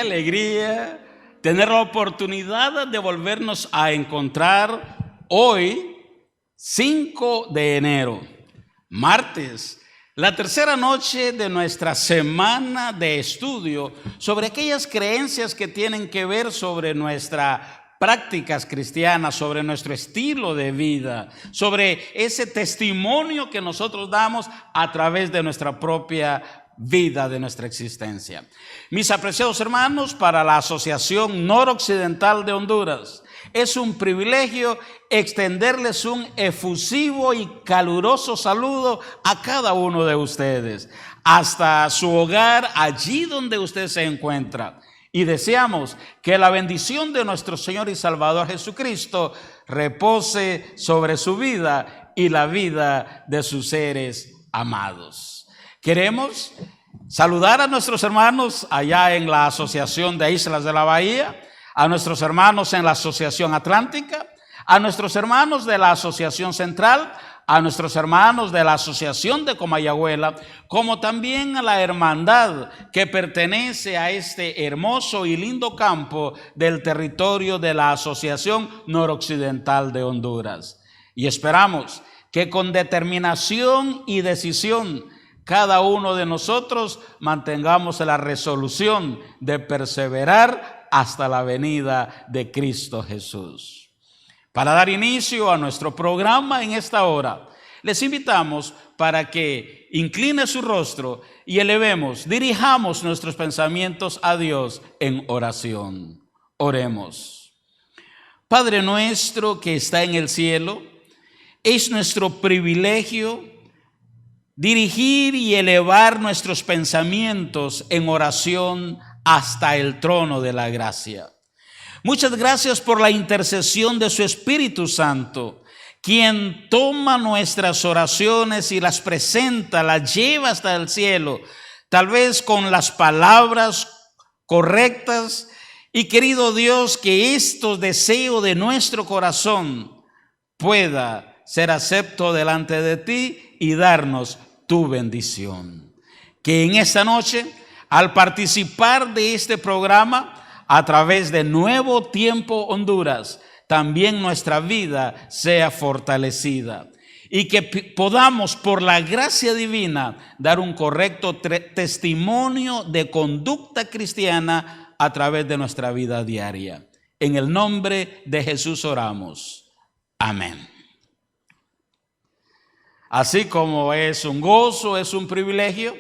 alegría tener la oportunidad de volvernos a encontrar hoy, 5 de enero, martes, la tercera noche de nuestra semana de estudio sobre aquellas creencias que tienen que ver sobre nuestras prácticas cristianas, sobre nuestro estilo de vida, sobre ese testimonio que nosotros damos a través de nuestra propia vida, de nuestra existencia. Mis apreciados hermanos, para la Asociación Noroccidental de Honduras, es un privilegio extenderles un efusivo y caluroso saludo a cada uno de ustedes, hasta su hogar, allí donde usted se encuentra. Y deseamos que la bendición de nuestro Señor y Salvador Jesucristo repose sobre su vida y la vida de sus seres amados. Queremos saludar a nuestros hermanos allá en la Asociación de Islas de la Bahía, a nuestros hermanos en la Asociación Atlántica, a nuestros hermanos de la Asociación Central, a nuestros hermanos de la Asociación de Comayagüela, como también a la hermandad que pertenece a este hermoso y lindo campo del territorio de la Asociación Noroccidental de Honduras. Y esperamos que con determinación y decisión cada uno de nosotros mantengamos la resolución de perseverar hasta la venida de Cristo Jesús. Para dar inicio a nuestro programa en esta hora, les invitamos para que incline su rostro y dirijamos nuestros pensamientos a Dios en oración. Oremos. Padre nuestro que está en el cielo, es nuestro privilegio dirigir y elevar nuestros pensamientos en oración hasta el trono de la gracia. Muchas gracias por la intercesión de su Espíritu Santo, quien toma nuestras oraciones y las presenta, las lleva hasta el cielo, tal vez con las palabras correctas. Y querido Dios, que estos deseos de nuestro corazón pueda ser acepto delante de ti y darnos tu bendición. Que en esta noche, al participar de este programa a través de Nuevo Tiempo Honduras, también nuestra vida sea fortalecida y que podamos, por la gracia divina, dar un correcto testimonio de conducta cristiana a través de nuestra vida diaria. En el nombre de Jesús oramos. Amén. Así como es un gozo, es un privilegio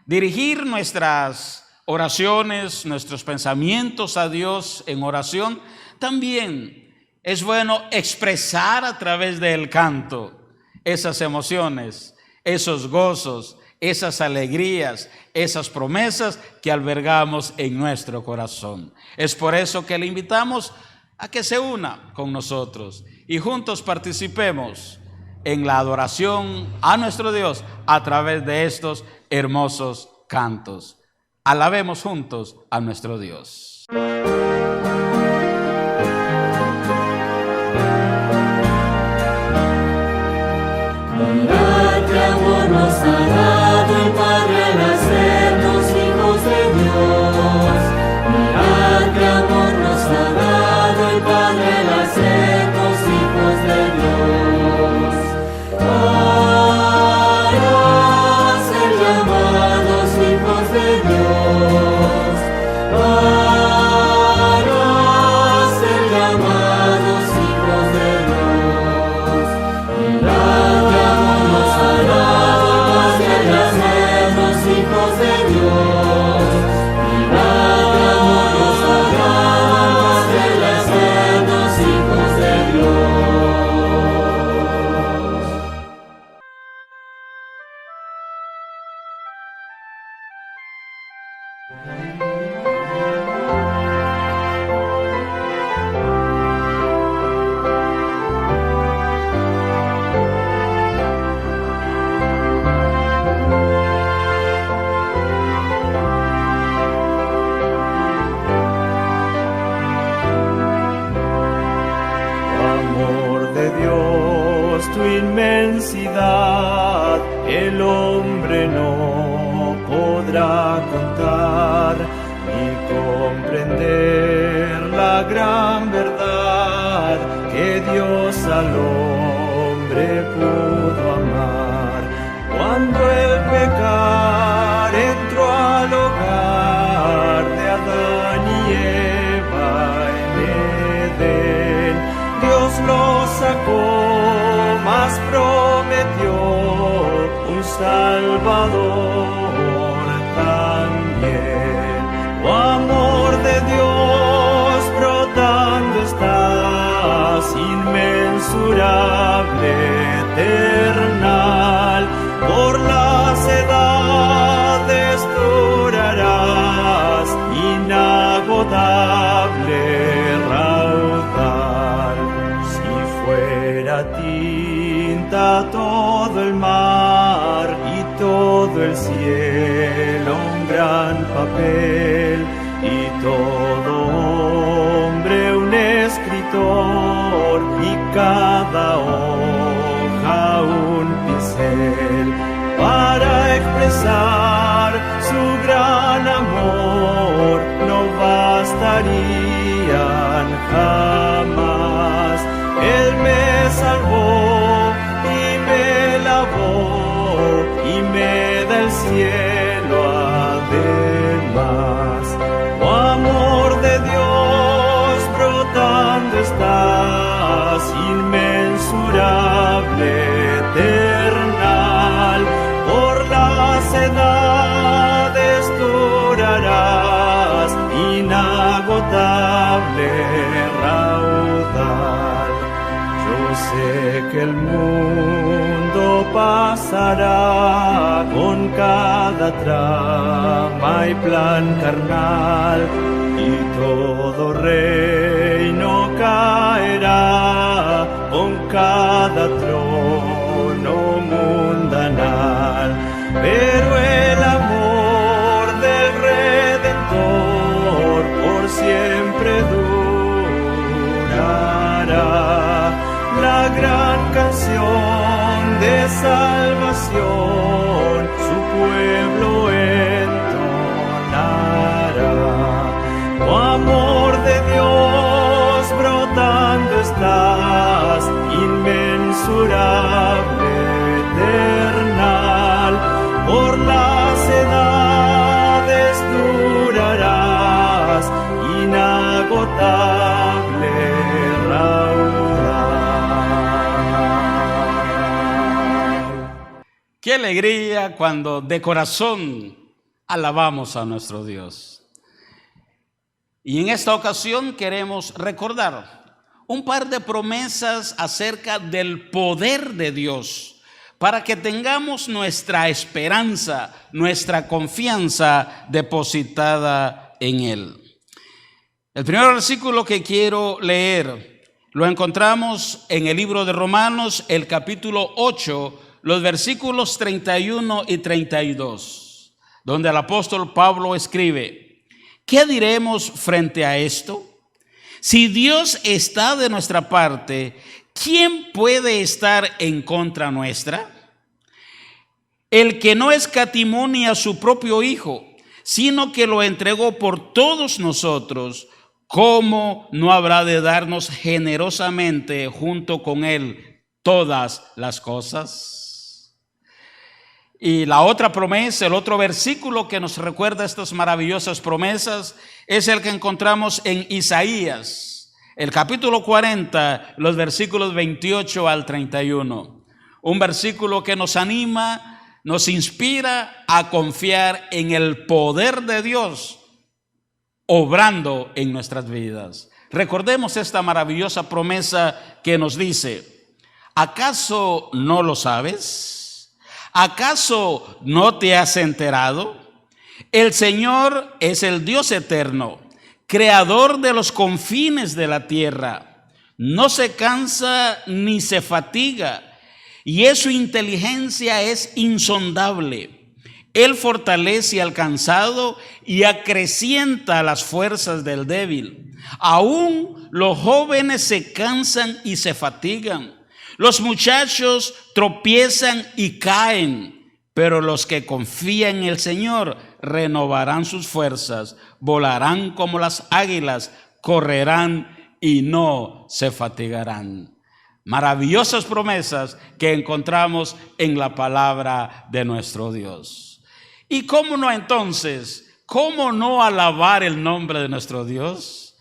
dirigir nuestras oraciones, nuestros pensamientos a Dios en oración, también es bueno expresar a través del canto esas emociones, esos gozos, esas alegrías, esas promesas que albergamos en nuestro corazón. Es por eso que le invitamos a que se una con nosotros y juntos participemos en la adoración a nuestro Dios a través de estos hermosos cantos. Alabemos juntos a nuestro Dios. Mirad qué amor nos ha dado el Padre al hacernos hijos de Dios. Mirad qué amor nos ha dado el Padre al hacernos hijos de Dios. Para ser llamados hijos de Dios. Para ser llamados hijos de Dios. Mirad qué amor nos ha dado el Padre al hacernos hijos de Dios. Mirad qué amor nos ha dado el Padre al hacernos hijos de Dios. inmensidad el hombre no podrá contar, ni Salvador también. Oh amor de Dios, brotando estás, inmensurable, eternal, por las edades durarás, inagotable raudal. Si fuera tinta todo el mar y todo el cielo un gran papel, y todo hombre un escritor, y cada hoja un pincel, para expresar su gran amor no bastarían jamás. Él me salvó y me lavó y me da el cielo además. Oh amor de Dios, brotando estás, inmensurable, eternal, por las edades durarás, inagotable raudal. Yo sé que el mundo pasará con cada trama y plan carnal, y todo reino caerá con cada trono mundanal, pero el amor del Redentor por siempre durará. La gran canción de salvación su pueblo entonará. Oh amor de Dios, brotando estás, inmensurable, eternal, por las edades durarás, inagotable raudal. Qué alegría cuando de corazón alabamos a nuestro Dios. Y en esta ocasión queremos recordar un par de promesas acerca del poder de Dios, para que tengamos nuestra esperanza, nuestra confianza depositada en Él. El primer versículo que quiero leer lo encontramos en el libro de Romanos, el capítulo 8, los versículos 31 y 32, donde el apóstol Pablo escribe: ¿qué diremos frente a esto? Si Dios está de nuestra parte, ¿quién puede estar en contra nuestra? El que no escatimó ni a su propio Hijo, sino que lo entregó por todos nosotros, ¿cómo no habrá de darnos generosamente junto con Él todas las cosas? Y la otra promesa, el otro versículo que nos recuerda estas maravillosas promesas, es el que encontramos en Isaías, el capítulo 40, los versículos 28 al 31. Un versículo que nos anima, nos inspira a confiar en el poder de Dios obrando en nuestras vidas. Recordemos esta maravillosa promesa que nos dice: ¿acaso no lo sabes? ¿Acaso no te has enterado? El Señor es el Dios eterno, creador de los confines de la tierra. No se cansa ni se fatiga, y su inteligencia es insondable. Él fortalece al cansado y acrecienta las fuerzas del débil. Aún los jóvenes se cansan y se fatigan. Los muchachos tropiezan y caen, pero los que confían en el Señor renovarán sus fuerzas, volarán como las águilas, correrán y no se fatigarán. Maravillosas promesas que encontramos en la palabra de nuestro Dios. ¿Y cómo no entonces? ¿Cómo no alabar el nombre de nuestro Dios?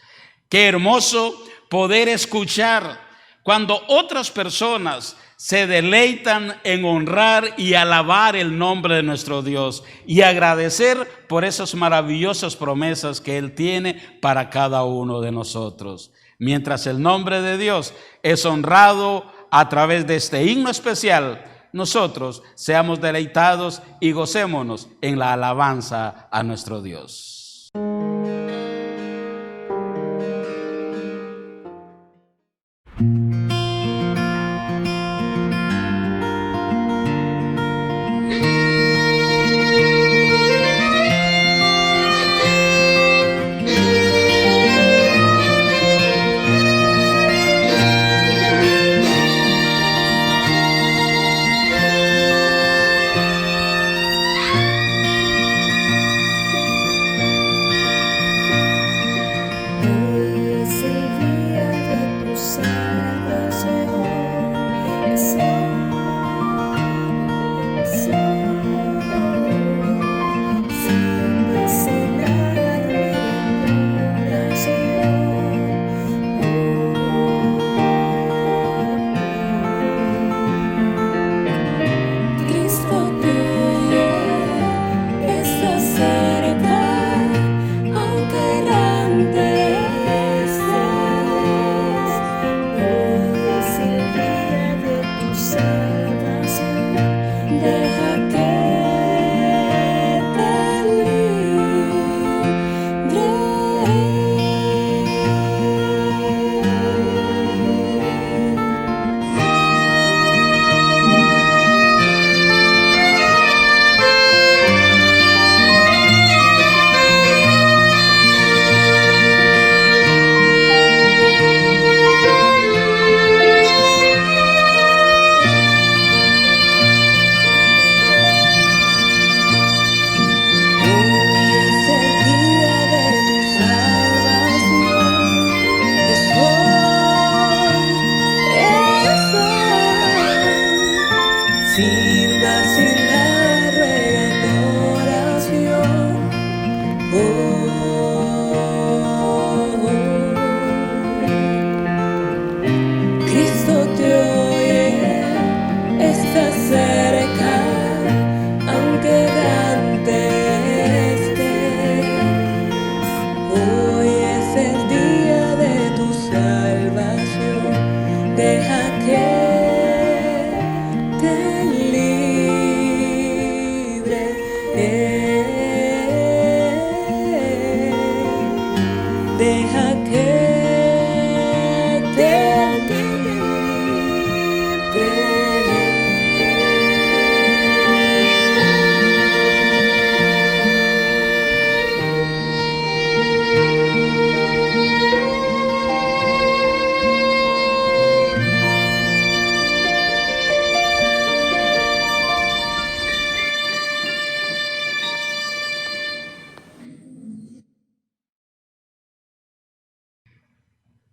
Qué hermoso poder escuchar cuando otras personas se deleitan en honrar y alabar el nombre de nuestro Dios y agradecer por esas maravillosas promesas que Él tiene para cada uno de nosotros. Mientras el nombre de Dios es honrado a través de este himno especial, nosotros seamos deleitados y gocémonos en la alabanza a nuestro Dios.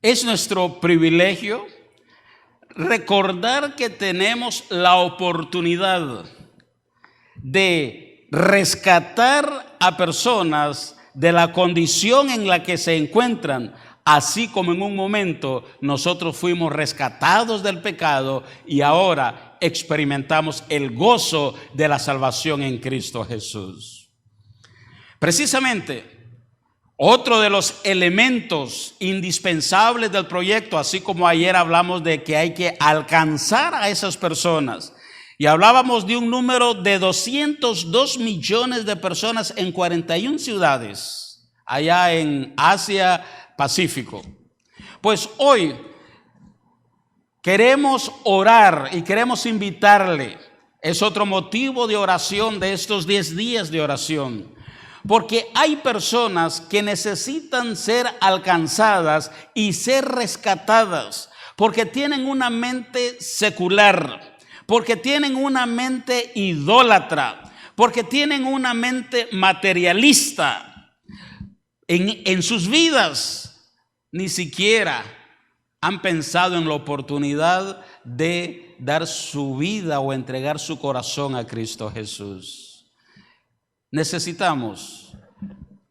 Es nuestro privilegio recordar que tenemos la oportunidad de rescatar a personas de la condición en la que se encuentran, así como en un momento nosotros fuimos rescatados del pecado y ahora experimentamos el gozo de la salvación en Cristo Jesús. Precisamente, otro de los elementos indispensables del proyecto, así como ayer hablamos de que hay que alcanzar a esas personas, y hablábamos de un número de 202 millones de personas en 41 ciudades, allá en Asia Pacífico. Pues hoy queremos orar y queremos invitarle, es otro motivo de oración de estos 10 días de oración, porque hay personas que necesitan ser alcanzadas y ser rescatadas, porque tienen una mente secular, porque tienen una mente idólatra, porque tienen una mente materialista. En sus vidas ni siquiera han pensado en la oportunidad de dar su vida o entregar su corazón a Cristo Jesús. Necesitamos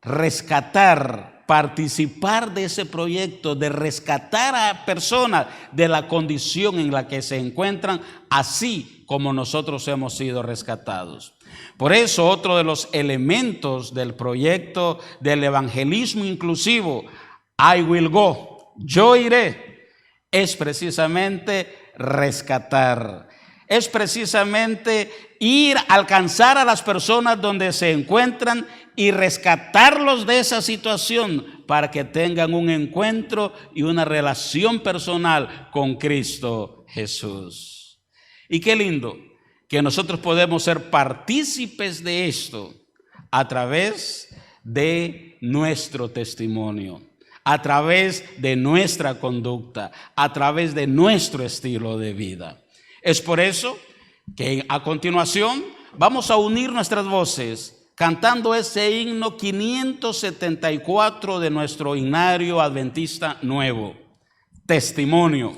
rescatar participar de ese proyecto, de rescatar a personas de la condición en la que se encuentran, así como nosotros hemos sido rescatados. Por eso, otro de los elementos del proyecto del evangelismo inclusivo, I will go, yo iré, es precisamente rescatar. Es precisamente ir a alcanzar a las personas donde se encuentran y rescatarlos de esa situación para que tengan un encuentro y una relación personal con Cristo Jesús. Y qué lindo que nosotros podemos ser partícipes de esto a través de nuestro testimonio, a través de nuestra conducta, a través de nuestro estilo de vida. Es por eso que a continuación vamos a unir nuestras voces cantando ese himno 574 de nuestro himnario adventista nuevo, Testimonio,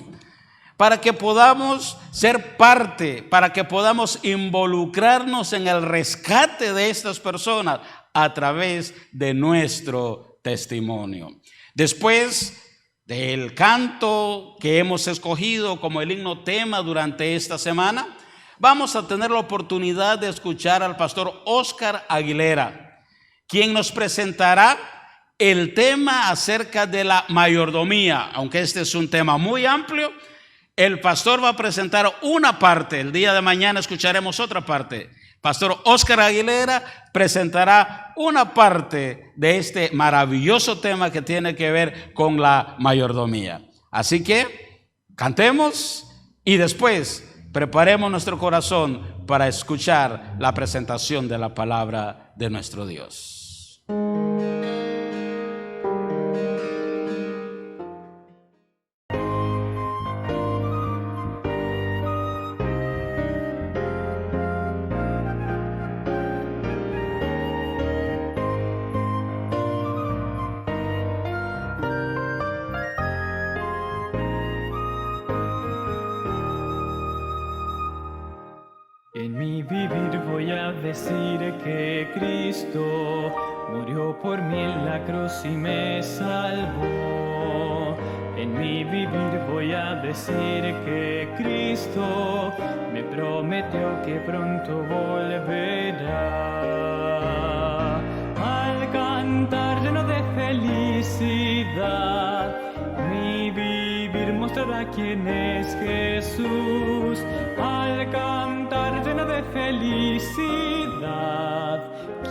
para que podamos ser parte, para que podamos involucrarnos en el rescate de estas personas a través de nuestro testimonio. Después del canto que hemos escogido como el himno tema durante esta semana, vamos a tener la oportunidad de escuchar al pastor Óscar Aguilera, quien nos presentará el tema acerca de la mayordomía. Aunque este es un tema muy amplio, el pastor va a presentar una parte. El día de mañana escucharemos otra parte. Pastor Óscar Aguilera presentará una parte de este maravilloso tema que tiene que ver con la mayordomía. Así que cantemos y después preparemos nuestro corazón para escuchar la presentación de la palabra de nuestro Dios. En mi vivir voy a decir que Cristo murió por mí en la cruz y me salvó. En mi vivir voy a decir que Cristo me prometió que pronto volverá. Al cantar lleno de felicidad, mi vivir mostrará quién es Jesús. Al cantar lleno de felicidad,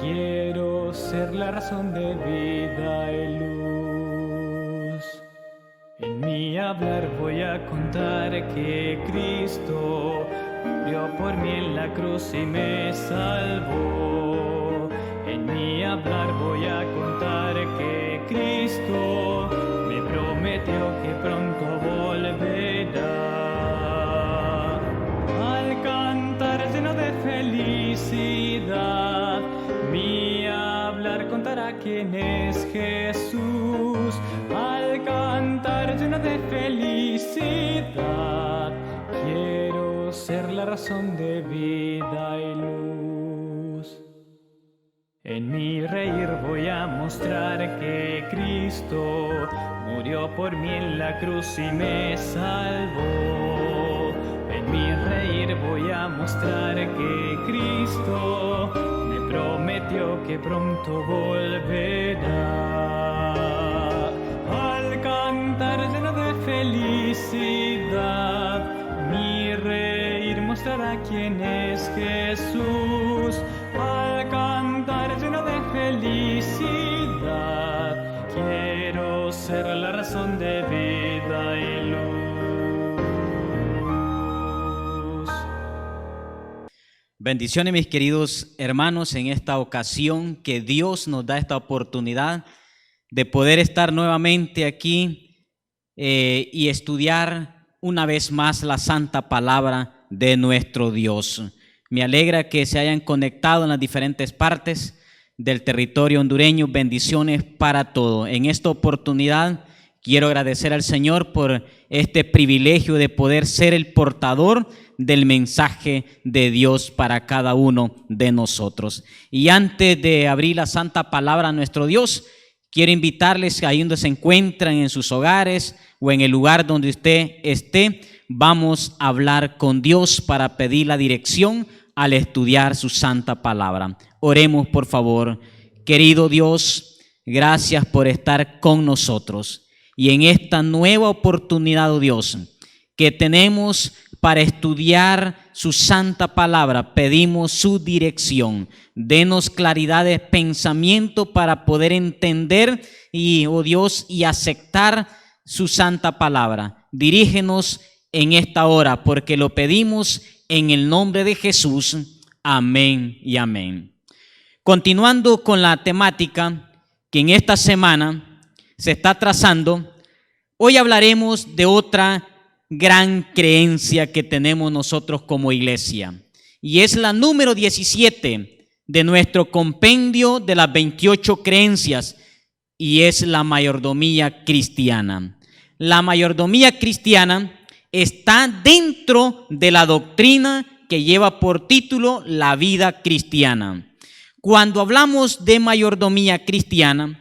quiero ser la razón de vida y luz. En mi hablar voy a contar que Cristo murió por mí en la cruz y me salvó. En mi hablar voy a contar que Cristo me prometió que pronto volverá. Al cantar lleno de felicidad, mi hablar contará quién es Jesús. Al cantar lleno de felicidad, quiero ser la razón de vida y luz. En mi reír voy a mostrar que Cristo murió por mí en la cruz y me salvó. En mi reír voy a mostrar que Cristo me prometió que pronto volverá. Al cantar lleno de felicidad, mi reír mostrará quién es Jesús. Al cantar lleno de felicidad, quiero ser la razón de vida y luz. Bendiciones, mis queridos hermanos, en esta ocasión que Dios nos da esta oportunidad de poder estar nuevamente aquí y estudiar una vez más la santa palabra de nuestro Dios. Me alegra que se hayan conectado en las diferentes partes del territorio hondureño. Bendiciones para todos. En esta oportunidad quiero agradecer al Señor por este privilegio de poder ser el portador del mensaje de Dios para cada uno de nosotros. Y antes de abrir la santa palabra a nuestro Dios, quiero invitarles ahí donde se encuentran, en sus hogares o en el lugar donde usted esté, vamos a hablar con Dios para pedir la dirección al estudiar su santa palabra. Oremos, por favor. Querido Dios, gracias por estar con nosotros. Y en esta nueva oportunidad, oh Dios, que tenemos para estudiar su santa palabra, pedimos su dirección. Denos claridad de pensamiento para poder entender y, oh Dios, y aceptar su santa palabra. Dirígenos en esta hora, porque lo pedimos en el nombre de Jesús. Amén y amén. Continuando con la temática que en esta semana se está trazando, hoy hablaremos de otra gran creencia que tenemos nosotros como iglesia, y es la número 17 de nuestro compendio de las 28 creencias, y es la mayordomía cristiana. La mayordomía cristiana está dentro de la doctrina que lleva por título la vida cristiana. Cuando hablamos de mayordomía cristiana,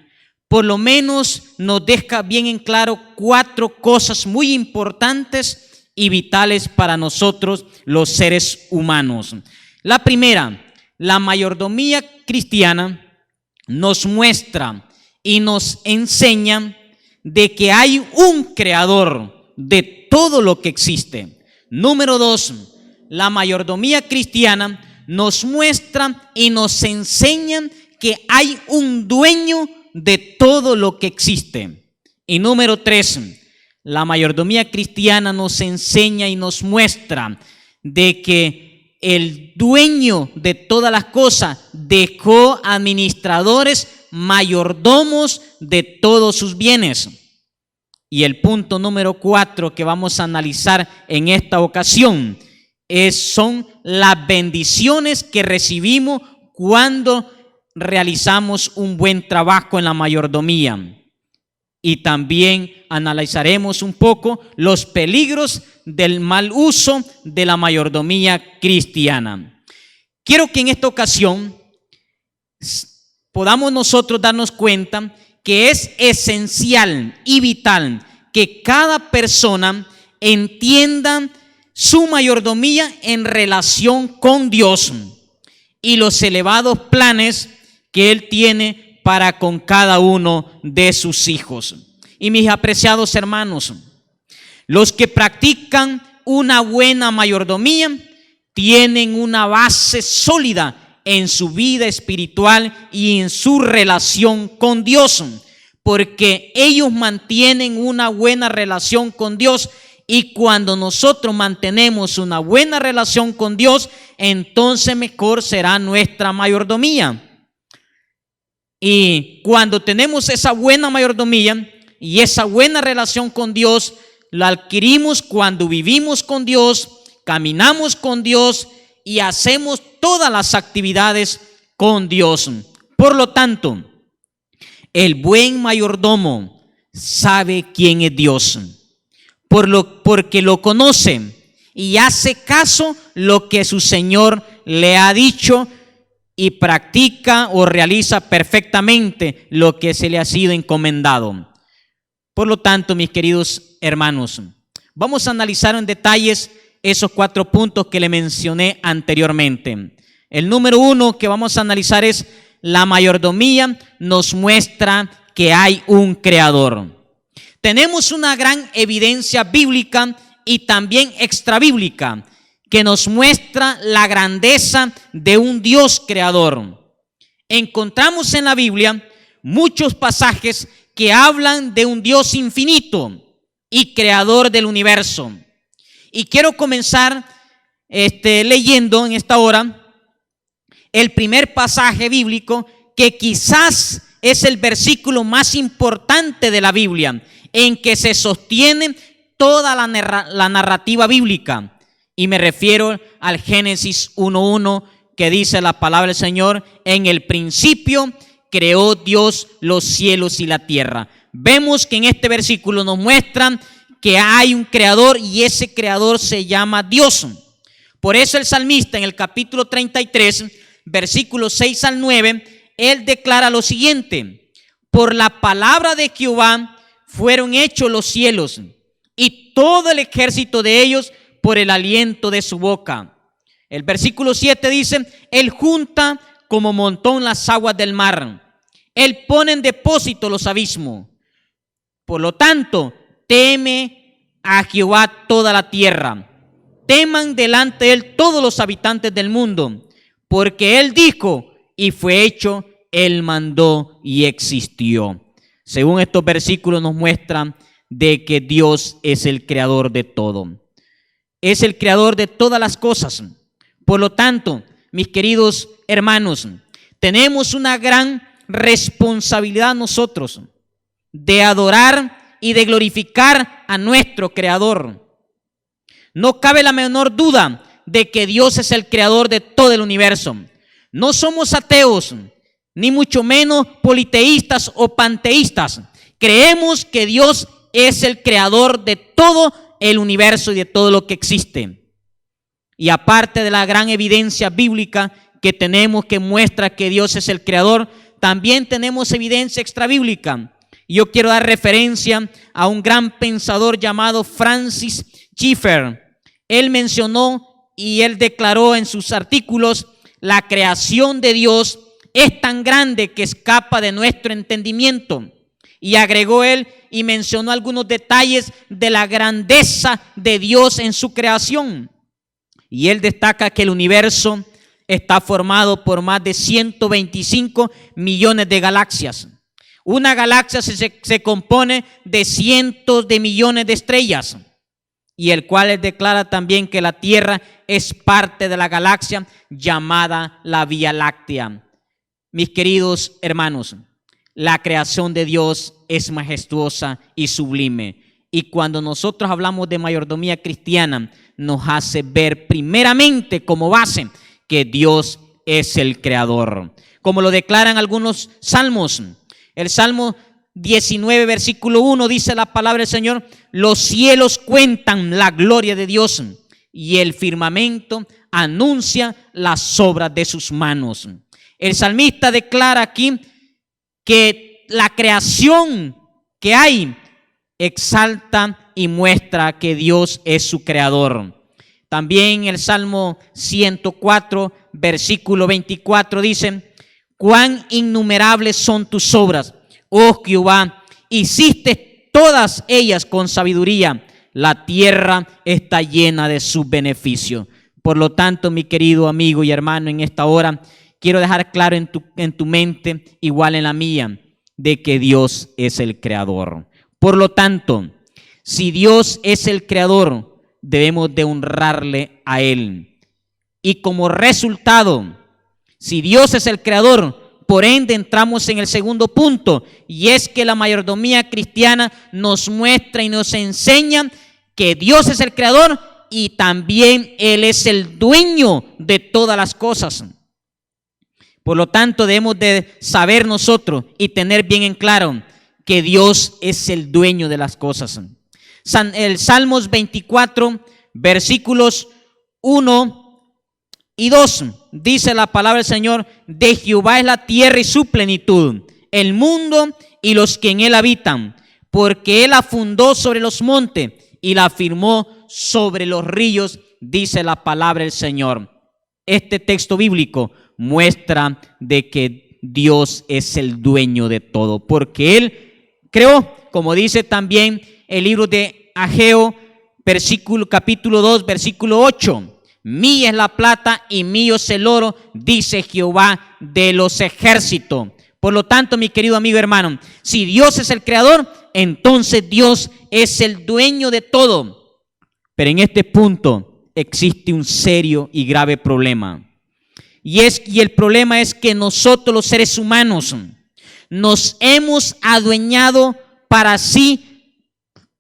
por lo menos nos deja bien en claro 4 cosas muy importantes y vitales para nosotros los seres humanos. La primera, la mayordomía cristiana nos muestra y nos enseña de que hay un creador de todo lo que existe. Número 2, la mayordomía cristiana nos muestra y nos enseña que hay un dueño de todo lo que existe. Y número 3, la mayordomía cristiana nos enseña y nos muestra de que el dueño de todas las cosas dejó administradores, mayordomos de todos sus bienes. Y el punto número 4 que vamos a analizar en esta ocasión son las bendiciones que recibimos cuando realizamos un buen trabajo en la mayordomía. Y también analizaremos un poco los peligros del mal uso de la mayordomía cristiana. Quiero que en esta ocasión podamos nosotros darnos cuenta que es esencial y vital que cada persona entienda su mayordomía en relación con Dios y los elevados planes que Él tiene para con cada uno de sus hijos. Y mis apreciados hermanos, los que practican una buena mayordomía tienen una base sólida en su vida espiritual y en su relación con Dios, porque ellos mantienen una buena relación con Dios. Y cuando nosotros mantenemos una buena relación con Dios, entonces mejor será nuestra mayordomía. Y cuando tenemos esa buena mayordomía y esa buena relación con Dios, la adquirimos cuando vivimos con Dios, caminamos con Dios y hacemos todas las actividades con Dios. Por lo tanto, el buen mayordomo sabe quién es Dios, porque lo conoce y hace caso lo que su Señor le ha dicho y practica o realiza perfectamente lo que se le ha sido encomendado. Por lo tanto, mis queridos hermanos, vamos a analizar en detalles esos 4 puntos que le mencioné anteriormente. El número 1 que vamos a analizar es: la mayordomía nos muestra que hay un creador. Tenemos una gran evidencia bíblica y también extrabíblica que nos muestra la grandeza de un Dios creador. Encontramos en la Biblia muchos pasajes que hablan de un Dios infinito y creador del universo. Y quiero comenzar leyendo en esta hora el primer pasaje bíblico, que quizás es el versículo más importante de la Biblia, en que se sostiene toda la narrativa bíblica. Y me refiero al Génesis 1:1, que dice la palabra del Señor: en el principio creó Dios los cielos y la tierra. Vemos que en este versículo nos muestran que hay un creador y ese creador se llama Dios. Por eso el salmista en el capítulo 33, versículos 6 al 9, él declara lo siguiente: Por la palabra de Jehová fueron hechos los cielos, y todo el ejército de ellos por el aliento de su boca. El versículo 7 dice: Él junta como montón las aguas del mar, Él pone en depósito los abismos. Por lo tanto, teme a Jehová toda la tierra, teman delante de Él todos los habitantes del mundo, porque Él dijo y fue hecho, Él mandó y existió. Según estos versículos nos muestran de que Dios es el creador de todo. Es el creador de todas las cosas. Por lo tanto, mis queridos hermanos, tenemos una gran responsabilidad nosotros de adorar y de glorificar a nuestro creador. No cabe la menor duda de que Dios es el creador de todo el universo. No somos ateos, ni mucho menos politeístas o panteístas. Creemos que Dios es el creador de todo el universo y de todo lo que existe. Y aparte de la gran evidencia bíblica que tenemos que muestra que Dios es el creador, también tenemos evidencia extrabíblica. Yo quiero dar referencia a un gran pensador llamado Francis Schaeffer. Él mencionó y él declaró en sus artículos: la creación de Dios es tan grande que escapa de nuestro entendimiento. Y agregó él y mencionó algunos detalles de la grandeza de Dios en su creación. Y él destaca que el universo está formado por más de 125 millones de galaxias. Una galaxia se compone de cientos de millones de estrellas, y el cual él declara también que la Tierra es parte de la galaxia llamada la Vía Láctea. Mis queridos hermanos, la creación de Dios es majestuosa y sublime. Y cuando nosotros hablamos de mayordomía cristiana, nos hace ver primeramente como base que Dios es el creador. Como lo declaran algunos salmos. El Salmo 19, versículo 1 dice la palabra del Señor: los cielos cuentan la gloria de Dios y el firmamento anuncia las obras de sus manos. El salmista declara aquí que la creación que hay exalta y muestra que Dios es su creador. También el Salmo 104, versículo 24 dice: cuán innumerables son tus obras, oh Jehová, hiciste todas ellas con sabiduría, la tierra está llena de sus beneficios. Por lo tanto, mi querido amigo y hermano, en esta hora quiero dejar claro en tu mente, igual en la mía, de que Dios es el creador. Por lo tanto, si Dios es el creador, debemos de honrarle a Él. Y como resultado, si Dios es el creador, por ende entramos en el segundo punto, y es que la mayordomía cristiana nos muestra y nos enseña que Dios es el creador y también Él es el dueño de todas las cosas. Por lo tanto, debemos de saber nosotros y tener bien en claro que Dios es el dueño de las cosas. El Salmos 24, versículos 1 y 2, dice la palabra del Señor: de Jehová es la tierra y su plenitud, el mundo y los que en él habitan, porque él la fundó sobre los montes y la firmó sobre los ríos, dice la palabra del Señor. Este texto bíblico muestra de que Dios es el dueño de todo, porque Él creó, como dice también el libro de Ageo, capítulo 2, versículo 8. Mía es la plata y mío es el oro, dice Jehová de los ejércitos. Por lo tanto, mi querido amigo hermano, si Dios es el creador, entonces Dios es el dueño de todo. Pero en este punto existe un serio y grave problema. Y el problema es que nosotros los seres humanos nos hemos adueñado para sí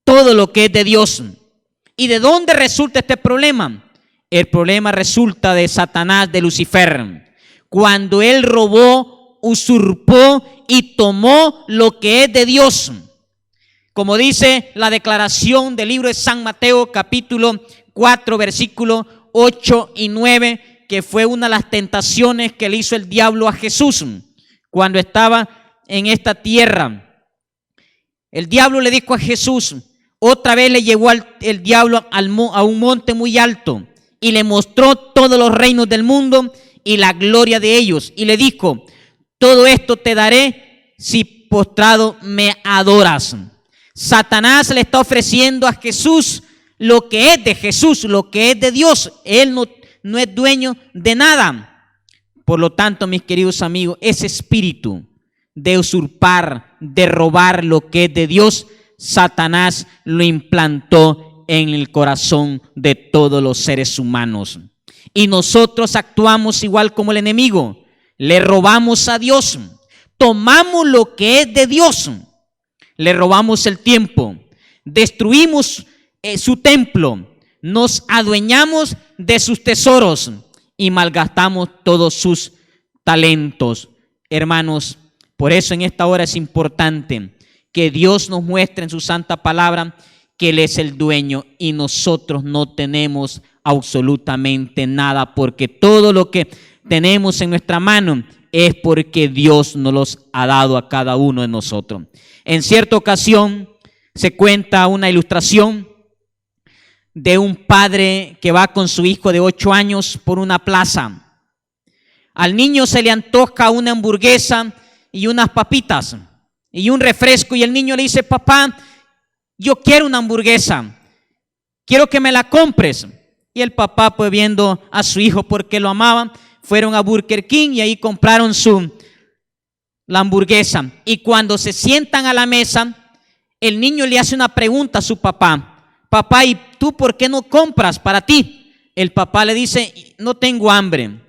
todo lo que es de Dios. ¿Y de dónde resulta este problema? El problema resulta de Satanás, de Lucifer, cuando él robó, usurpó y tomó lo que es de Dios. Como dice la declaración del libro de San Mateo, capítulo 4, versículos 8 y 9, que fue una de las tentaciones que le hizo el diablo a Jesús cuando estaba en esta tierra, el diablo le dijo a Jesús, otra vez le llevó el diablo a un monte muy alto y le mostró todos los reinos del mundo y la gloria de ellos. Y le dijo, todo esto te daré si postrado me adoras. Satanás le está ofreciendo a Jesús lo que es de Jesús, lo que es de Dios. Él no es dueño de nada. Por lo tanto, mis queridos amigos, ese espíritu de usurpar, de robar lo que es de Dios, Satanás lo implantó en el corazón de todos los seres humanos. Y nosotros actuamos igual como el enemigo. Le robamos a Dios. Tomamos lo que es de Dios. Le robamos el tiempo. Destruimos su templo. Nos adueñamos de sus tesoros y malgastamos todos sus talentos. Hermanos, por eso en esta hora es importante que Dios nos muestre en su santa palabra que Él es el dueño y nosotros no tenemos absolutamente nada, porque todo lo que tenemos en nuestra mano es porque Dios nos los ha dado a cada uno de nosotros. En cierta ocasión se cuenta una ilustración de un padre que va con su hijo de 8 años por una plaza. Al niño se le antoja una hamburguesa y unas papitas y un refresco, y el niño le dice, papá, yo quiero una hamburguesa, quiero que me la compres. Y el papá, pues viendo a su hijo porque lo amaba, fueron a Burger King y ahí compraron la hamburguesa. Y cuando se sientan a la mesa, el niño le hace una pregunta a su papá. Papá, ¿y tú por qué no compras para ti? El papá le dice, no tengo hambre.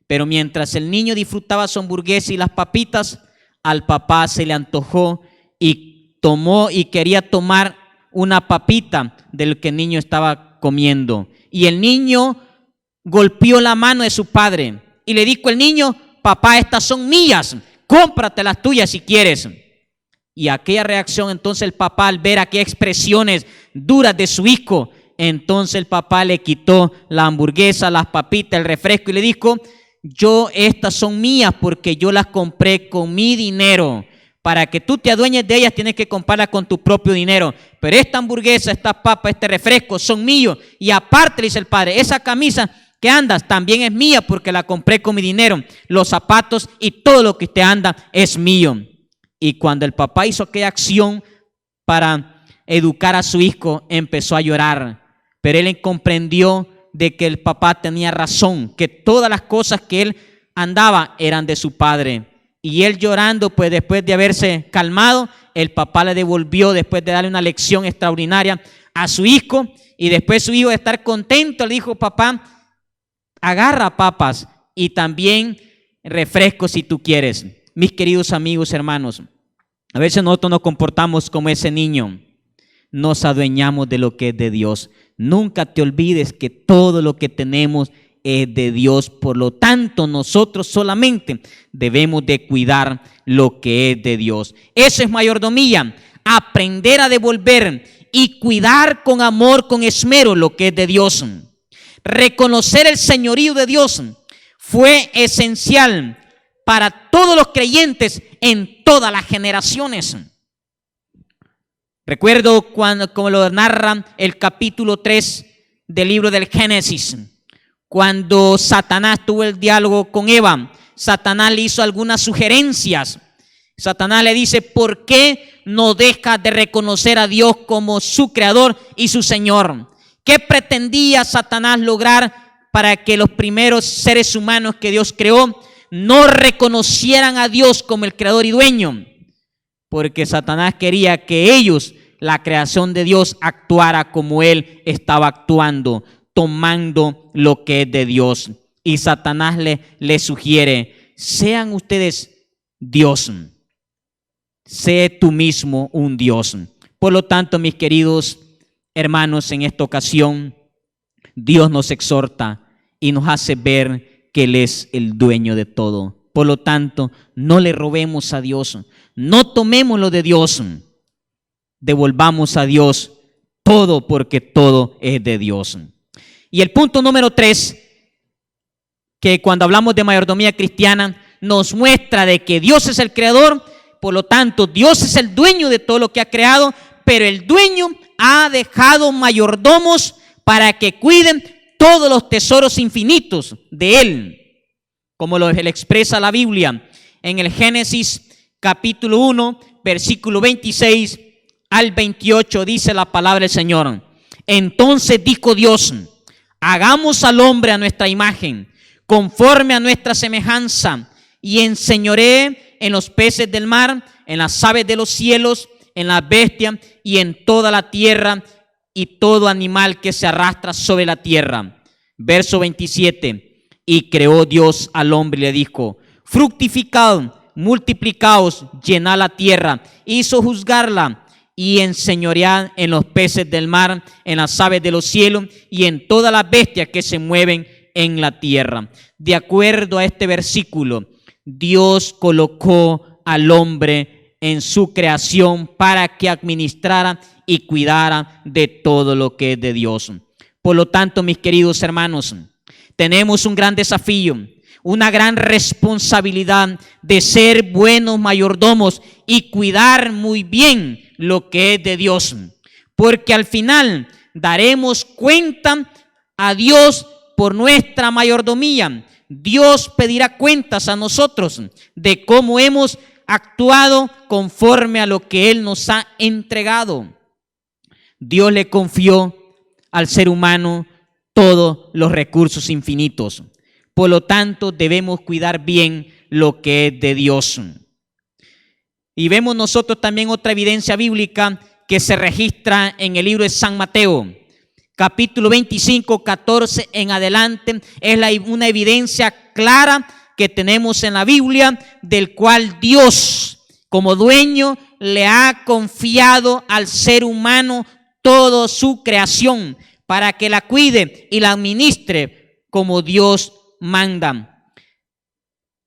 Pero mientras el niño disfrutaba su hamburguesa y las papitas, al papá se le antojó y tomó y quería tomar una papita de lo que el niño estaba comiendo. Y el niño golpeó la mano de su padre y le dijo el niño, papá, estas son mías, cómprate las tuyas si quieres. Y aquella reacción, entonces el papá, al ver aquellas expresiones duras de su hijo, entonces el papá le quitó la hamburguesa, las papitas, el refresco y le dijo, estas son mías porque yo las compré con mi dinero. Para que tú te adueñes de ellas tienes que comprarlas con tu propio dinero. Pero esta hamburguesa, esta papa, este refresco son míos. Y aparte, le dice el padre, esa camisa que andas también es mía porque la compré con mi dinero. Los zapatos y todo lo que te anda es mío. Y cuando el papá hizo aquella acción para educar a su hijo, empezó a llorar. Pero él comprendió de que el papá tenía razón, que todas las cosas que él andaba eran de su padre. Y él llorando, pues después de haberse calmado, el papá le devolvió, después de darle una lección extraordinaria a su hijo. Y después su hijo, de estar contento, le dijo, papá, agarra papas y también refrescos si tú quieres. Mis queridos amigos, hermanos, a veces nosotros nos comportamos como ese niño. Nos adueñamos de lo que es de Dios. Nunca te olvides que todo lo que tenemos es de Dios. Por lo tanto, nosotros solamente debemos de cuidar lo que es de Dios. Eso es mayordomía. Aprender a devolver y cuidar con amor, con esmero lo que es de Dios. Reconocer el señorío de Dios fue esencial para todos los creyentes en todas las generaciones. Recuerdo como lo narra el capítulo 3 del libro del Génesis, cuando Satanás tuvo el diálogo con Eva. Satanás le hizo algunas sugerencias. Satanás le dice, ¿por qué no dejas de reconocer a Dios como su creador y su Señor? ¿Qué pretendía Satanás lograr para que los primeros seres humanos que Dios creó no reconocieran a Dios como el creador y dueño? Porque Satanás quería que ellos, la creación de Dios, actuara como Él estaba actuando, tomando lo que es de Dios. Y Satanás le sugiere, sean ustedes Dios, sé tú mismo un Dios. Por lo tanto, mis queridos hermanos, en esta ocasión, Dios nos exhorta y nos hace ver que Él es el dueño de todo. Por lo tanto, no le robemos a Dios, no tomemos lo de Dios, devolvamos a Dios todo porque todo es de Dios. Y el punto número 3, que cuando hablamos de mayordomía cristiana, nos muestra de que Dios es el creador, Por lo tanto, Dios es el dueño de todo lo que ha creado, pero el dueño ha dejado mayordomos para que cuiden todos los tesoros infinitos de Él, como lo expresa la Biblia en el Génesis capítulo 1, versículo 26 al 28, dice la palabra del Señor. Entonces dijo Dios: hagamos al hombre a nuestra imagen, conforme a nuestra semejanza, y enseñoree en los peces del mar, en las aves de los cielos, en las bestias y en toda la tierra, y todo animal que se arrastra sobre la tierra. Verso 27. Y creó Dios al hombre y le dijo: fructificad, multiplicaos, llenad la tierra, hizo juzgarla, y enseñoread en los peces del mar, en las aves de los cielos y en todas las bestias que se mueven en la tierra. De acuerdo a este versículo, Dios colocó al hombre en su creación para que administrara y cuidara de todo lo que es de Dios. Por lo tanto, mis queridos hermanos, tenemos un gran desafío, una gran responsabilidad de ser buenos mayordomos y cuidar muy bien lo que es de Dios, porque al final daremos cuenta a Dios por nuestra mayordomía. Dios pedirá cuentas a nosotros de cómo hemos actuado conforme a lo que Él nos ha entregado. Dios le confió al ser humano todos los recursos infinitos. Por lo tanto, debemos cuidar bien lo que es de Dios. Y vemos nosotros también otra evidencia bíblica que se registra en el libro de San Mateo, capítulo 25, 14 en adelante. Es una evidencia clara que tenemos en la Biblia, del cual Dios, como dueño, le ha confiado al ser humano toda su creación para que la cuide y la administre como Dios manda.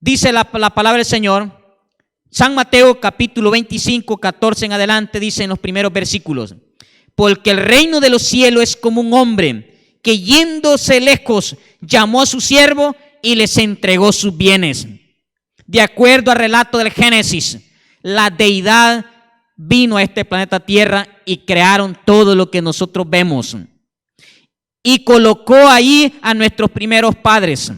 Dice la palabra del Señor, San Mateo capítulo 25, 14 en adelante, dice en los primeros versículos: porque el reino de los cielos es como un hombre que, yéndose lejos, llamó a su siervo y les entregó sus bienes. De acuerdo al relato del Génesis, la deidad vino a este planeta Tierra y crearon todo lo que nosotros vemos, y colocó ahí a nuestros primeros padres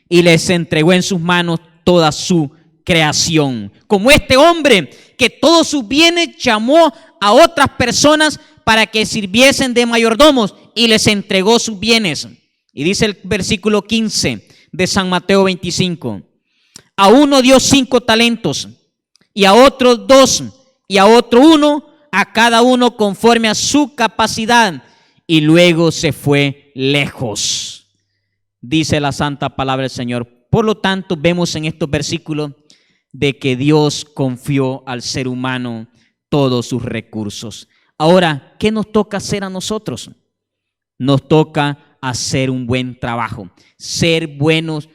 y les entregó en sus manos toda su creación. Como este hombre que todos sus bienes llamó a otras personas para que sirviesen de mayordomos y les entregó sus bienes. Y dice el versículo 15 de San Mateo 25: a uno dio 5 talentos, y a otro 2, y a otro 1, a cada uno conforme a su capacidad, y luego se fue lejos. Dice la santa palabra del Señor. Por lo tanto, vemos en estos versículos de que Dios confió al ser humano todos sus recursos. Ahora, ¿qué nos toca hacer a nosotros? Nos toca hacer un buen trabajo, ser buenos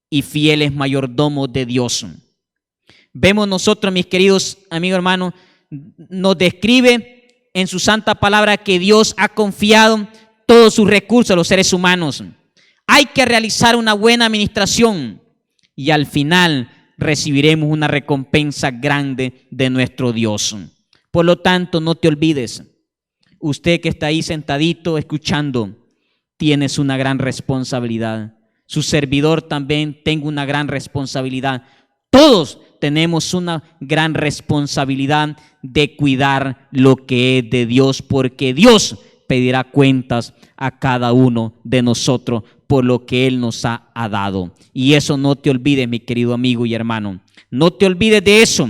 y fieles mayordomos de Dios. Vemos nosotros, mis queridos amigos hermanos, nos describe en su santa palabra que Dios ha confiado todos sus recursos a los seres humanos. Hay que realizar una buena administración y al final recibiremos una recompensa grande de nuestro Dios. Por lo tanto, no te olvides, usted que está ahí sentadito escuchando, tienes una gran responsabilidad. Su servidor también tengo una gran responsabilidad. Todos tenemos una gran responsabilidad de cuidar lo que es de Dios, porque Dios pedirá cuentas a cada uno de nosotros por lo que Él nos ha dado. Y eso no te olvides, mi querido amigo y hermano. No te olvides de eso,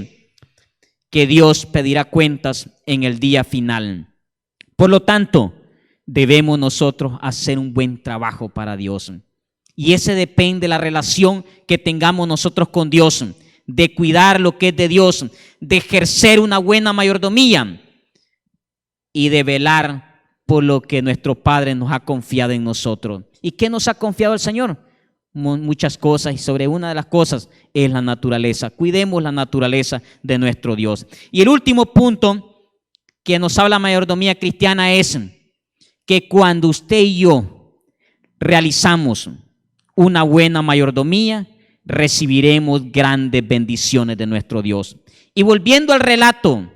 que Dios pedirá cuentas en el día final. Por lo tanto, debemos nosotros hacer un buen trabajo para Dios. Y ese depende de la relación que tengamos nosotros con Dios, de cuidar lo que es de Dios, de ejercer una buena mayordomía y de velar por lo que nuestro Padre nos ha confiado en nosotros. ¿Y qué nos ha confiado el Señor? Muchas cosas, y sobre una de las cosas es la naturaleza. Cuidemos la naturaleza de nuestro Dios. Y el último punto que nos habla la mayordomía cristiana es que cuando usted y yo realizamos una buena mayordomía, recibiremos grandes bendiciones de nuestro Dios. Y volviendo al relato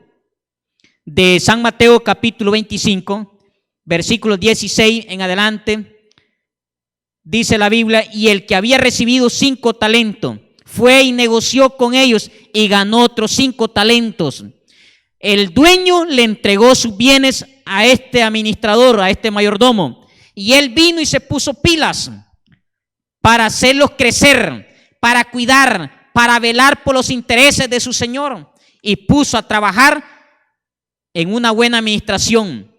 de San Mateo capítulo 25, versículos 16 en adelante, dice la Biblia: y el que había recibido 5 talentos fue y negoció con ellos y ganó otros 5 talentos. El dueño le entregó sus bienes a este administrador, a este mayordomo, y él vino y se puso pilas para hacerlos crecer, para cuidar, para velar por los intereses de su señor, y puso a trabajar en una buena administración.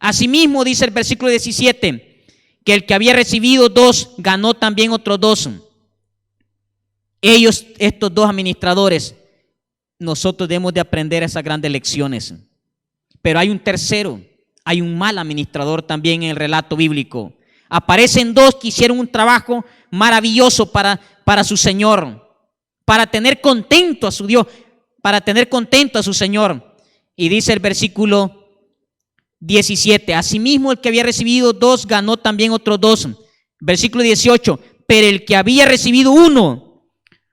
Asimismo, dice el versículo 17, que el que había recibido 2 ganó también otros 2. Ellos, estos 2 administradores, nosotros debemos de aprender esas grandes lecciones. Pero hay un tercero, hay un mal administrador también en el relato bíblico. Aparecen 2 que hicieron un trabajo maravilloso para su Señor, para tener contento a su Dios, para tener contento a su Señor. Y dice el versículo 17, asimismo el que había recibido 2 ganó también otros 2. Versículo 18, pero el que había recibido 1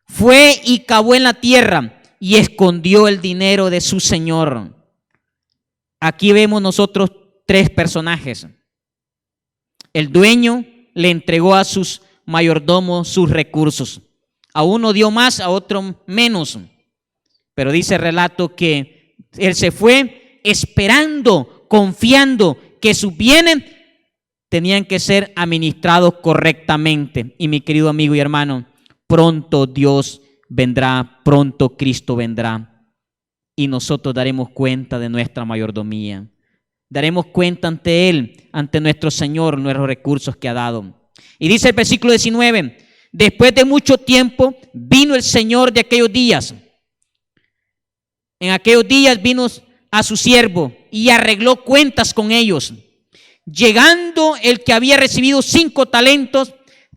fue y cavó en la tierra y escondió el dinero de su señor. Aquí vemos nosotros 3 personajes. El dueño le entregó a sus mayordomos sus recursos. A uno dio más, a otro menos. Pero dice el relato que él se fue esperando, confiando que sus bienes tenían que ser administrados correctamente. Y mi querido amigo y hermano, pronto Dios vendrá, pronto Cristo vendrá y nosotros daremos cuenta de nuestra mayordomía. Daremos cuenta ante Él, ante nuestro Señor, nuestros recursos que ha dado. Y dice el versículo 19, después de mucho tiempo vino el Señor de aquellos días. En aquellos días vino a su siervo y arregló cuentas con ellos. Llegando el que había recibido 5 talentos,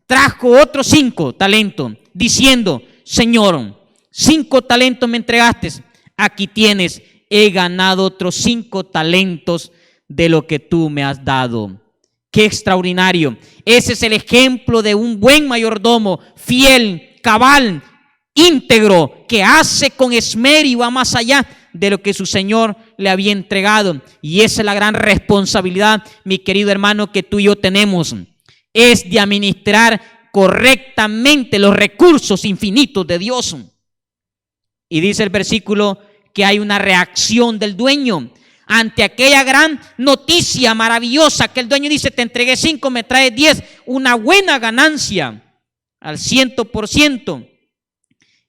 trajo otros 5 talentos, diciendo: Señor, 5 talentos me entregaste, aquí tienes, he ganado otros 5 talentos de lo que tú me has dado. Qué extraordinario. Ese es el ejemplo de un buen mayordomo, fiel, cabal, íntegro, que hace con esmero y va más allá de lo que su Señor le había entregado. Y esa es la gran responsabilidad, mi querido hermano, que tú y yo tenemos. Es de administrar correctamente los recursos infinitos de Dios. Y dice el versículo que hay una reacción del dueño ante aquella gran noticia maravillosa que el dueño dice: te entregué 5, me traes 10, una buena ganancia al 100%.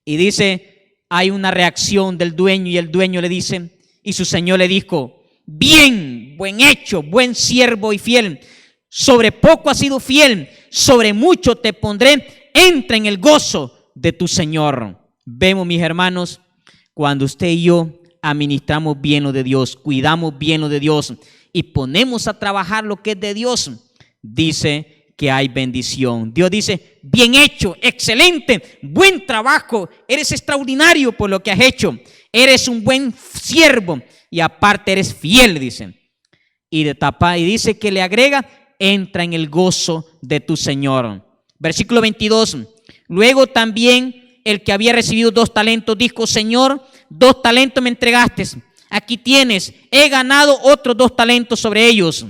Y dice, hay una reacción del dueño, y el dueño le dice, y su señor le dijo: bien, buen hecho, buen siervo y fiel, sobre poco has sido fiel, sobre mucho te pondré, entra en el gozo de tu Señor. Vemos, mis hermanos, cuando usted y yo administramos bien lo de Dios, cuidamos bien lo de Dios y ponemos a trabajar lo que es de Dios, dice que hay bendición. Dios dice: bien hecho, excelente, buen trabajo, eres extraordinario por lo que has hecho, eres un buen siervo y aparte eres fiel, dice. Y dice que le agrega: entra en el gozo de tu Señor. Versículo 22. Luego también el que había recibido 2 talentos dijo: Señor, 2 talentos me entregaste, aquí tienes, he ganado otros 2 talentos sobre ellos.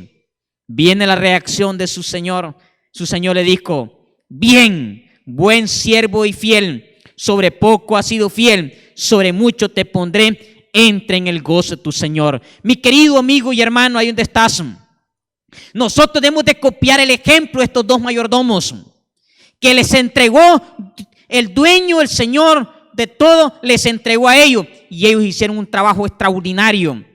Viene la reacción de su Señor. Su Señor le dijo: bien, buen siervo y fiel, sobre poco has sido fiel, sobre mucho te pondré, entra en el gozo de tu Señor. Mi querido amigo y hermano, ahí donde estás, nosotros debemos de copiar el ejemplo de estos 2 mayordomos que les entregó el dueño, el Señor de todo, les entregó a ellos y ellos hicieron un trabajo extraordinario.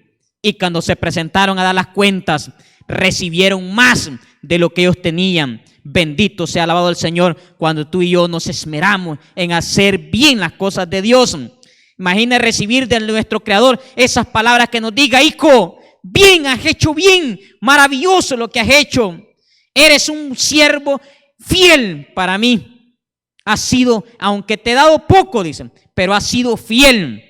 Y cuando se presentaron a dar las cuentas, recibieron más de lo que ellos tenían. Bendito sea, alabado el Señor, cuando tú y yo nos esmeramos en hacer bien las cosas de Dios. Imagina recibir de nuestro Creador esas palabras que nos diga: hijo, bien, has hecho bien, maravilloso lo que has hecho. Eres un siervo fiel para mí. Has sido, aunque te he dado poco, dicen, pero has sido fiel.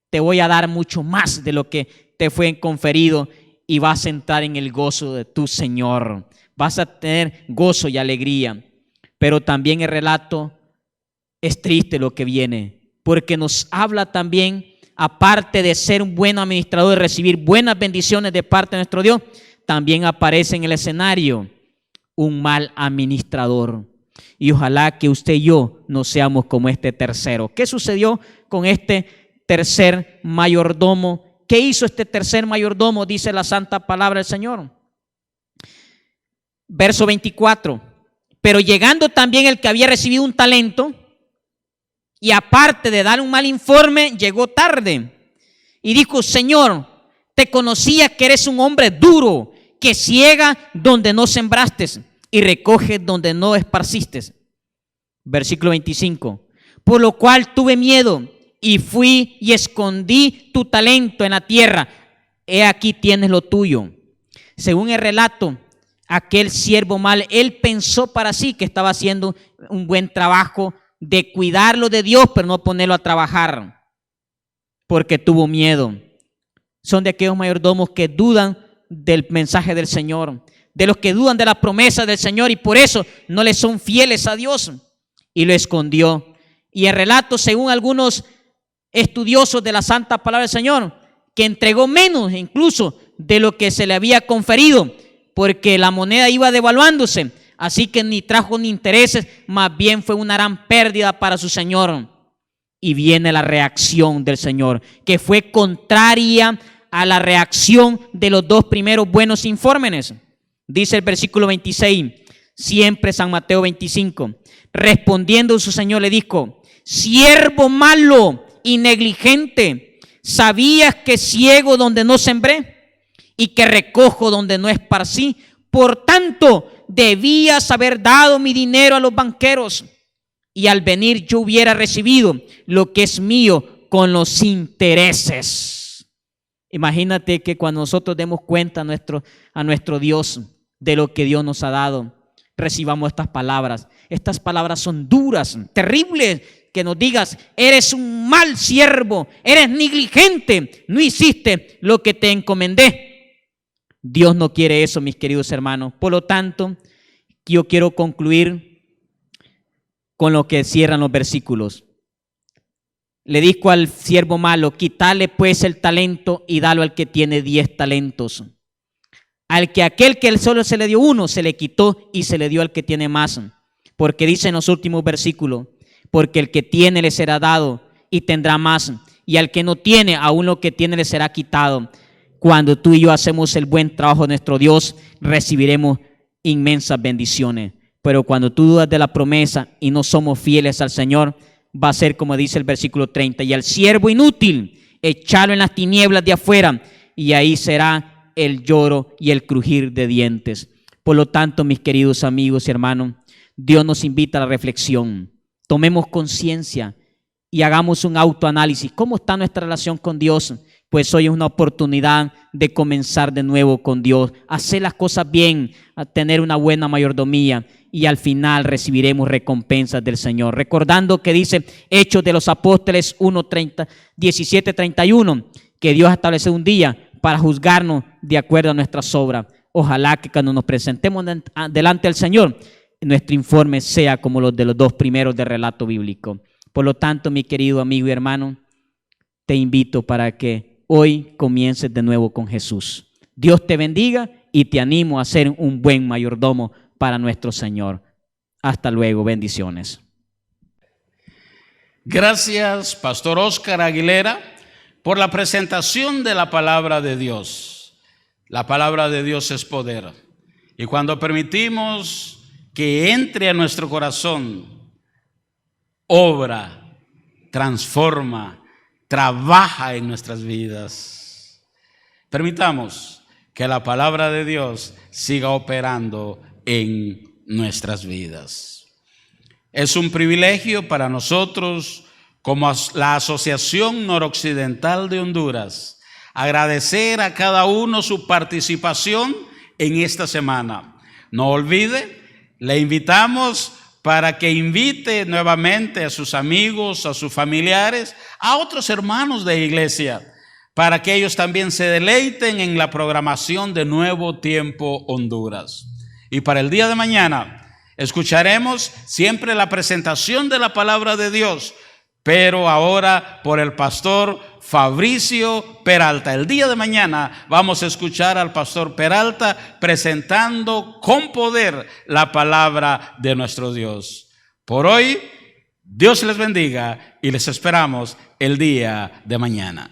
Te voy a dar mucho más de lo que te fue conferido y vas a entrar en el gozo de tu Señor. Vas a tener gozo y alegría. Pero también el relato es triste lo que viene, porque nos habla también, aparte de ser un buen administrador, de recibir buenas bendiciones de parte de nuestro Dios, también aparece en el escenario un mal administrador. Y ojalá que usted y yo no seamos como este tercero. ¿Qué sucedió con este tercer mayordomo? ¿Qué hizo este tercer mayordomo? Dice la santa palabra del Señor. Verso 24. Pero llegando también el que había recibido un talento, y aparte de dar un mal informe, llegó tarde. Y dijo: Señor, te conocía que eres un hombre duro, que ciega donde no sembraste y recoge donde no esparciste. Versículo 25. Por lo cual tuve miedo y fui y escondí tu talento en la tierra. He aquí tienes lo tuyo. Según el relato, aquel siervo mal, él pensó para sí que estaba haciendo un buen trabajo de cuidarlo de Dios, pero no ponerlo a trabajar, porque tuvo miedo. Son de aquellos mayordomos que dudan del mensaje del Señor, de los que dudan de la promesa del Señor, y por eso no le son fieles a Dios, y lo escondió. Y el relato, según algunos estudiosos de la santa palabra del Señor, que entregó menos incluso de lo que se le había conferido, porque la moneda iba devaluándose, así que ni trajo ni intereses, más bien fue una gran pérdida para su Señor. Y viene la reacción del Señor, que fue contraria a la reacción de los dos primeros buenos informes. Dice el versículo 26, siempre San Mateo 25, respondiendo su Señor le dijo: siervo malo y negligente, ¿sabías que ciego donde no sembré y que recojo donde no esparcí? Por tanto, debías haber dado mi dinero a los banqueros, y al venir yo hubiera recibido lo que es mío con los intereses. Imagínate que cuando nosotros demos cuenta a nuestro Dios de lo que Dios nos ha dado, recibamos estas palabras. Estas palabras son duras, terribles, que nos digas: eres un mal siervo, eres negligente, no hiciste lo que te encomendé. Dios no quiere eso, mis queridos hermanos. Por lo tanto, yo quiero concluir con lo que cierran los versículos. Le dijo al siervo malo: quítale pues el talento y dalo al que tiene 10 talentos. Aquel que solo se le dio uno, se le quitó y se le dio al que tiene más. Porque dice en los últimos versículos: porque el que tiene le será dado y tendrá más, y al que no tiene, aún lo que tiene le será quitado. Cuando tú y yo hacemos el buen trabajo de nuestro Dios, recibiremos inmensas bendiciones. Pero cuando tú dudas de la promesa y no somos fieles al Señor, va a ser como dice el versículo 30, y al siervo inútil, echalo en las tinieblas de afuera, y ahí será el lloro y el crujir de dientes. Por lo tanto, mis queridos amigos y hermanos, Dios nos invita a la reflexión. Tomemos conciencia y hagamos un autoanálisis. ¿Cómo está nuestra relación con Dios? Pues hoy es una oportunidad de comenzar de nuevo con Dios, hacer las cosas bien, a tener una buena mayordomía, y al final recibiremos recompensas del Señor. Recordando que dice Hechos de los Apóstoles 17:31, que Dios ha establecido un día para juzgarnos de acuerdo a nuestras obras. Ojalá que cuando nos presentemos delante del Señor, nuestro informe sea como los de los dos primeros del relato bíblico. Por lo tanto, mi querido amigo y hermano, te invito para que hoy comiences de nuevo con Jesús. Dios te bendiga y te animo a ser un buen mayordomo para nuestro Señor. Hasta luego, bendiciones. Gracias, Pastor Óscar Aguilera, por la presentación de la palabra de Dios. La palabra de Dios es poder. Y cuando permitimos que entre a nuestro corazón, obra, transforma, trabaja en nuestras vidas. Permitamos que la palabra de Dios siga operando en nuestras vidas. Es un privilegio para nosotros, como la Asociación Noroccidental de Honduras, agradecer a cada uno su participación en esta semana. No olvide, le invitamos para que invite nuevamente a sus amigos, a sus familiares, a otros hermanos de iglesia, para que ellos también se deleiten en la programación de Nuevo Tiempo Honduras. Y para el día de mañana, Escucharemos siempre la presentación de la palabra de Dios, pero ahora por el pastor Fabricio Peralta. El día de mañana vamos a escuchar al pastor Peralta presentando con poder la palabra de nuestro Dios. Por hoy, Dios les bendiga y les esperamos el día de mañana.